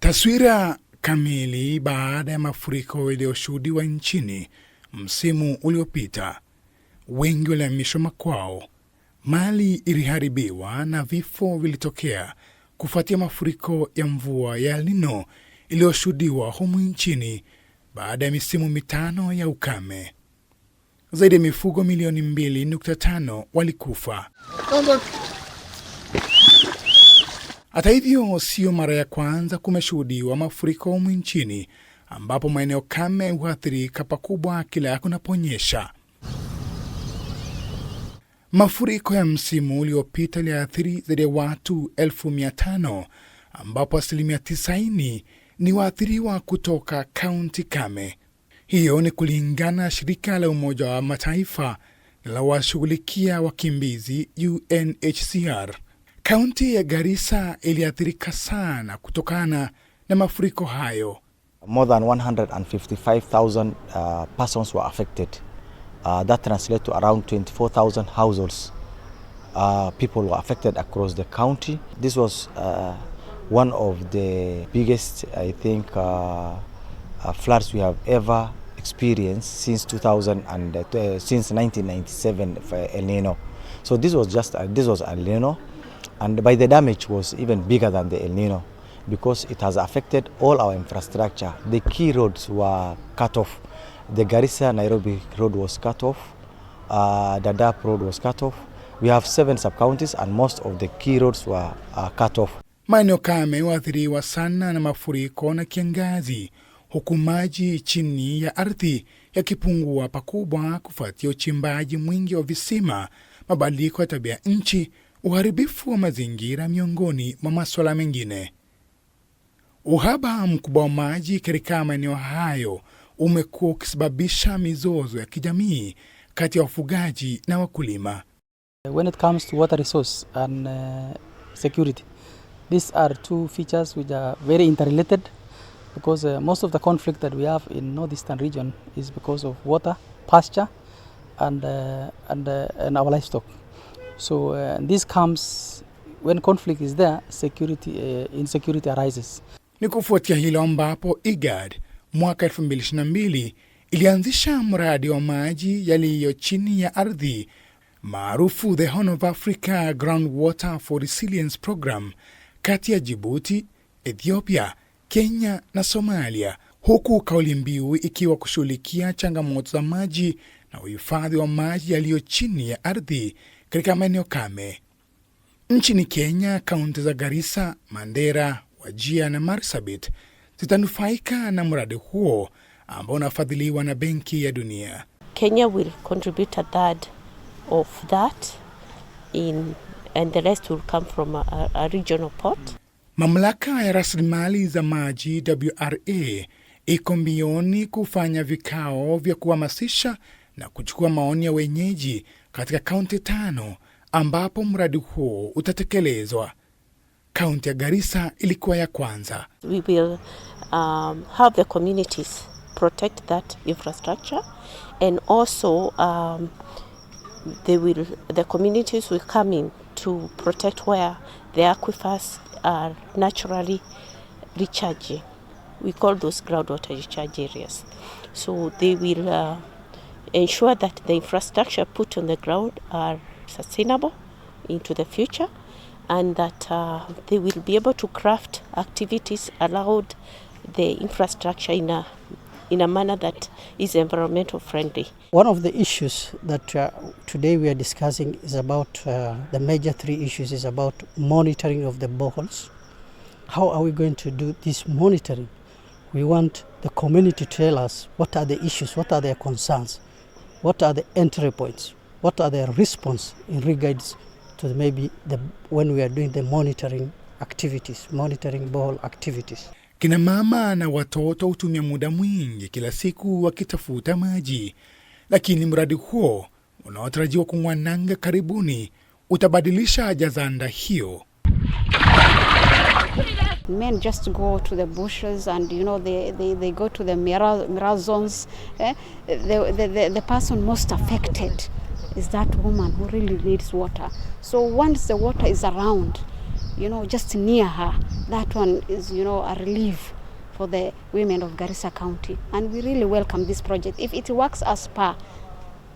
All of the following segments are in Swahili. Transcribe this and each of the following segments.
Taswira kamili baada ya mafuriko yaliyoshuhudiwa nchini msimu uliopita. Wengi walihamishwa makwao, mali iliharibiwa na vifo vilitokea kufuatia mafuriko ya mvua ya El Nino iliyoshuhudiwa humu nchini baada ya misimu mitano ya ukame. Zaidi ya mifugo milioni 2.5 walikufa. Hata hivyo, sio mara ya kwanza kumeshuhudiwa mafuriko humu nchini, ambapo maeneo kame huathirika pakubwa kila kunaponyesha. Mafuriko ya msimu uliopita yaliathiri zaidi ya watu 500,000, ambapo 90% ni waathiriwa kutoka kaunti kame. Hiyo ni kulingana na shirika la Umoja wa Mataifa la washughulikia wakimbizi UNHCR. Kaunti ya Garissa iliathirika sana kutokana na mafuriko hayo. More than 155,000 persons were affected. That translates to around 24,000 households. People were affected across the county. This was one of the biggest, I think, floods we have ever experienced since 1997 for El Nino. So this was El Nino, and by the damage was even bigger than the El Nino because it has affected all our infrastructure. The key roads were cut off. The Garissa-Nairobi road was cut off. Dadaab road was cut off. We have 7 sub-counties and most of the key roads were cut off. Maeneo kame huathiriwa sana na mafuriko na kiangazi, huku maji chini ya ardhi yakipungua pakubwa kufuatia uchimbaji mwingi wa visima, mabadiliko ya tabia nchi, uharibifu wa mazingira miongoni mwa masuala mengine. Uhaba mkubwa wa maji katika maeneo hayo umekuwa ukisababisha mizozo ya kijamii kati ya wafugaji na wakulima. When it comes to water resource and security, these are two features which are very interrelated because most of the conflict that we have in northeastern region is because of water, pasture and our livestock. So this comes when conflict is there, insecurity arises. Ni kufuatia hilo ambapo IGAD mwaka 2022 ilianzisha mradi wa maji yaliyo chini ya ardhi maarufu The Horn of Africa Groundwater for Resilience Program kati ya Djibouti, Ethiopia, Kenya na Somalia, huku kauli mbiu ikiwa kushughulikia changamoto za maji na uhifadhi wa maji yaliyo chini ya ardhi katika maeneo kame. Nchini Kenya, kaunti za Garissa, Mandera, Wajir na Marsabit zitanufaika na mradi huo ambao unafadhiliwa na Benki ya Dunia. Kenya will contribute a third of that and the rest will come from a regional port. Mamlaka ya rasilimali za maji WRA iko mbioni kufanya vikao vya kuhamasisha na kuchukua maoni ya wenyeji katika kaunti 5 ambapo mradi huo utatekelezwa. Kaunti ya Garissa ilikuwa ya kwanza. We will have the communities protect that infrastructure and also the communities will come in to protect where the aquifers are naturally recharging. We call those groundwater recharge areas. So they will ensure that the infrastructure put on the ground are sustainable into the future and that they will be able to craft activities around the infrastructure in a manner that is environmental friendly. One of the issues that today we are discussing is about the major 3 issues is about monitoring of the boreholes. How are we going to do this monitoring? We want the community to tell us what are the issues, what are their concerns, what are the entry points, what are their response in regards to when we are doing the monitoring activities, monitoring borehole activities. Kina mama na watoto hutumia muda mwingi kila siku wakitafuta maji, lakini mradi huo unaotarajiwa kung'oa nanga karibuni utabadilisha jazanda hiyo. Men just go to the bushes and they go to the mirror zones. The person most affected is that woman who really needs water. So once the water is around, just near her. That one is, a relief for the women of Garissa County. And we really welcome this project. If it works as per,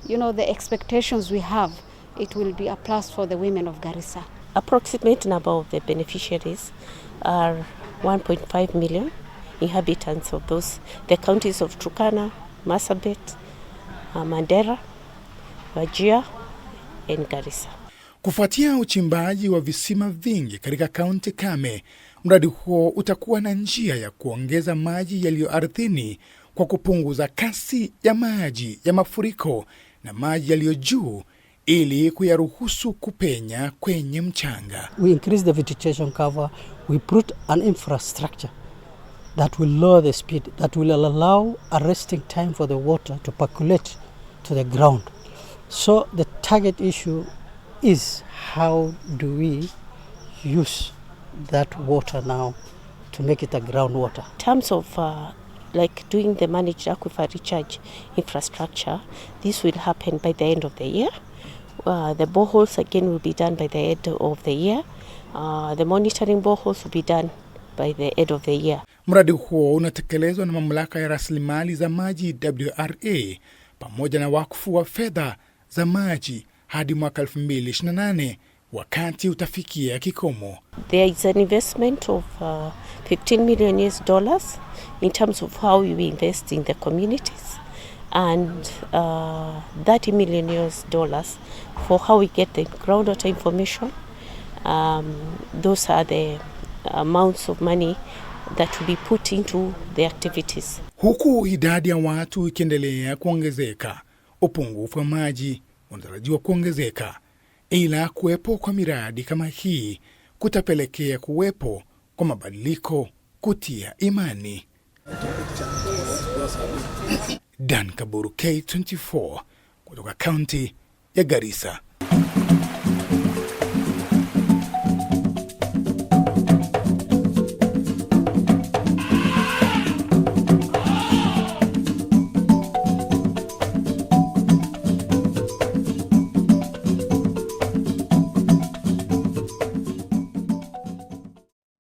the expectations we have, it will be a plus for the women of Garissa. Approximate number of the beneficiaries are 1.5 million inhabitants of the counties of Turkana, Marsabit, Mandera, Wajir and Garissa. Kufuatia uchimbaji wa visima vingi katika kaunti kame, mradi huo utakuwa na njia ya kuongeza maji yaliyo ardhini kwa kupunguza kasi ya maji ya mafuriko na maji yaliyo juu ili kuyaruhusu kupenya kwenye mchanga. We increase the vegetation cover, we put an infrastructure that will lower the speed, that will allow a resting time for the water to percolate to the ground. So the target issue is how do we use that water now to make it a groundwater. In terms of doing the managed aquifer recharge infrastructure, this will happen by the end of the year. The boreholes again will be done by the end of the year. The monitoring boreholes will be done by the end of the year. Mradi huo unatekelezwa na mamlaka ya rasilimali za maji WRA pamoja na wakfu wa fedha za maji hadi mwaka 2028 wakati utafikia kikomo. There is an investment of $15 million in terms of how we invest in the communities, and $30 million for how we get the groundwater information. Those are the amounts of money that will be put into the activities. Huku idadi ya watu ikiendelea kuongezeka, upungufu wa maji unatarajiwa kuongezeka, ila kuwepo kwa miradi kama hii kutapelekea kuwepo kwa mabadiliko kutia imani. Dan Kaburu, K24, kutoka kaunti ya Garissa.